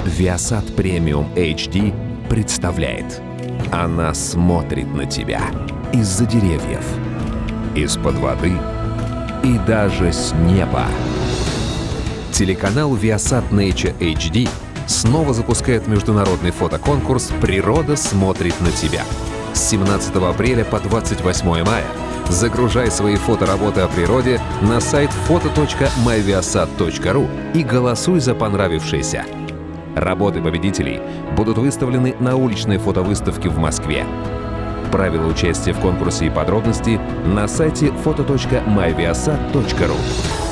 Viasat Premium HD представляет. Она смотрит на тебя из-за деревьев, из-под воды и даже с неба. Телеканал Viasat Nature HD снова запускает международный фотоконкурс «Природа смотрит на тебя». С 17 апреля по 28 мая загружай свои фотоработы о природе на сайт photo.myviasat.ru и голосуй за понравившиеся. Работы победителей будут выставлены на уличной фотовыставке в Москве. Правила участия в конкурсе и подробности на сайте photo.myviasat.ru.